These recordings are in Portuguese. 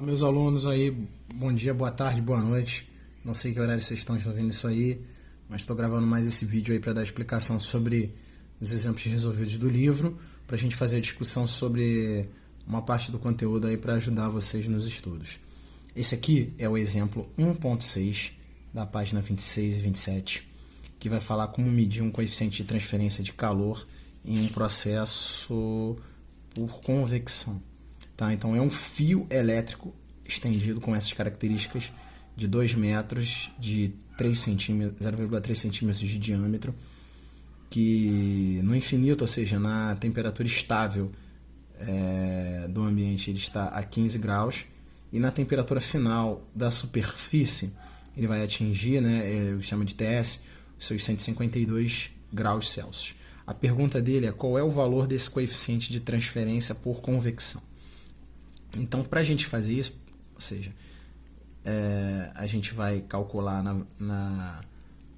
Meus alunos aí, bom dia, boa tarde, boa noite. Não sei que horário vocês estão ouvindo isso aí, mas estou gravando mais esse vídeo aí para dar explicação sobre os exemplos resolvidos do livro, para a gente fazer a discussão sobre uma parte do conteúdo aí para ajudar vocês nos estudos. Esse aqui é o exemplo 1.6 da página 26 e 27, que vai falar como medir um coeficiente de transferência de calor em um processo por convecção. Tá? Então é um fio elétrico estendido com essas características de 2 metros, de 0,3 centímetros de diâmetro, que no infinito, ou seja, na temperatura estável do ambiente, ele está a 15 graus, e na temperatura final da superfície, ele vai atingir, né, chama de TS, os seus 152 graus Celsius. A pergunta dele é qual é o valor desse coeficiente de transferência por convecção. Então, para a gente fazer isso, ou seja, a gente vai calcular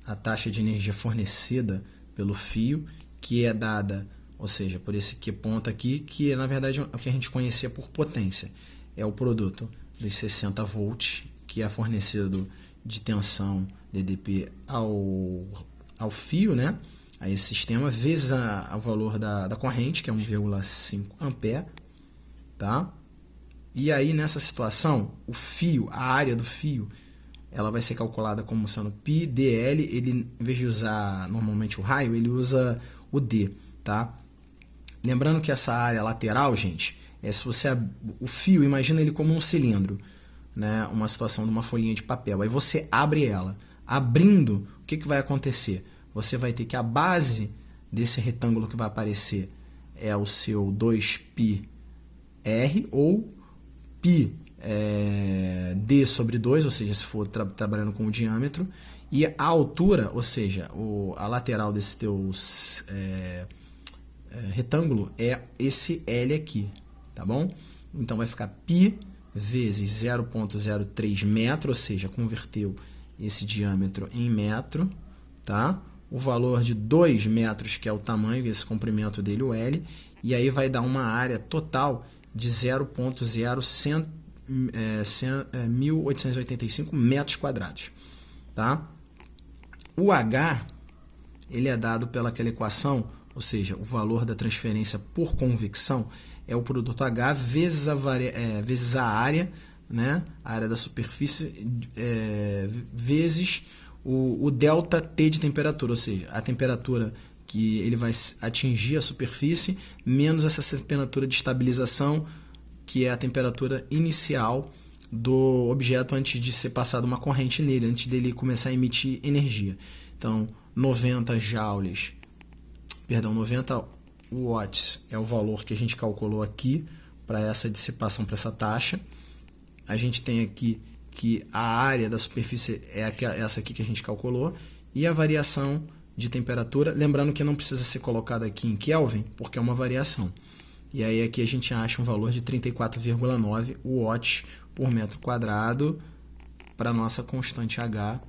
a taxa de energia fornecida pelo fio, que é dada, ou seja, por esse Q ponto aqui, que na verdade é o que a gente conhecia por potência. É o produto dos 60 volts, que é fornecido de tensão DDP ao fio, né? A esse sistema, vezes o valor da corrente, que é 1,5 ampere, tá? E aí, nessa situação, o fio, a área do fio, ela vai ser calculada como sendo πdl. Ele, em vez de usar normalmente o raio, ele usa o D, tá? Lembrando que essa área lateral, gente, se você o fio, imagina ele como um cilindro, né? Uma situação de uma folhinha de papel. Aí você abre ela. Abrindo, o que vai acontecer? Você vai ter que a base desse retângulo que vai aparecer é o seu 2πr ou π d sobre 2, ou seja, se for trabalhando com o diâmetro, e a altura, ou seja, a lateral desse teu retângulo é esse L aqui, tá bom? Então vai ficar π vezes 0,03 metro, ou seja, converteu esse diâmetro em metro, tá? O valor de 2 metros, que é o tamanho, esse comprimento dele, o L, e aí vai dar uma área total de 0,1885 metros quadrados, tá? O H, ele é dado pelaquela equação, ou seja, o valor da transferência por convecção é o produto H vezes a área, né? A área da superfície, vezes o delta T de temperatura, ou seja, a temperatura que ele vai atingir a superfície, menos essa temperatura de estabilização, que é a temperatura inicial do objeto antes de ser passada uma corrente nele, antes dele começar a emitir energia. Então, 90 watts é o valor que a gente calculou aqui para essa dissipação, para essa taxa. A gente tem aqui que a área da superfície é essa aqui que a gente calculou, e a variação de temperatura, lembrando que não precisa ser colocado aqui em Kelvin, porque é uma variação. E aí aqui a gente acha um valor de 34,9 watts por metro quadrado para a nossa constante H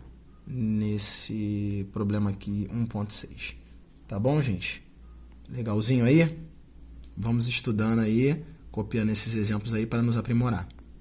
nesse problema aqui 1.6. Tá bom, gente? Legalzinho aí? Vamos estudando aí, copiando esses exemplos aí para nos aprimorar.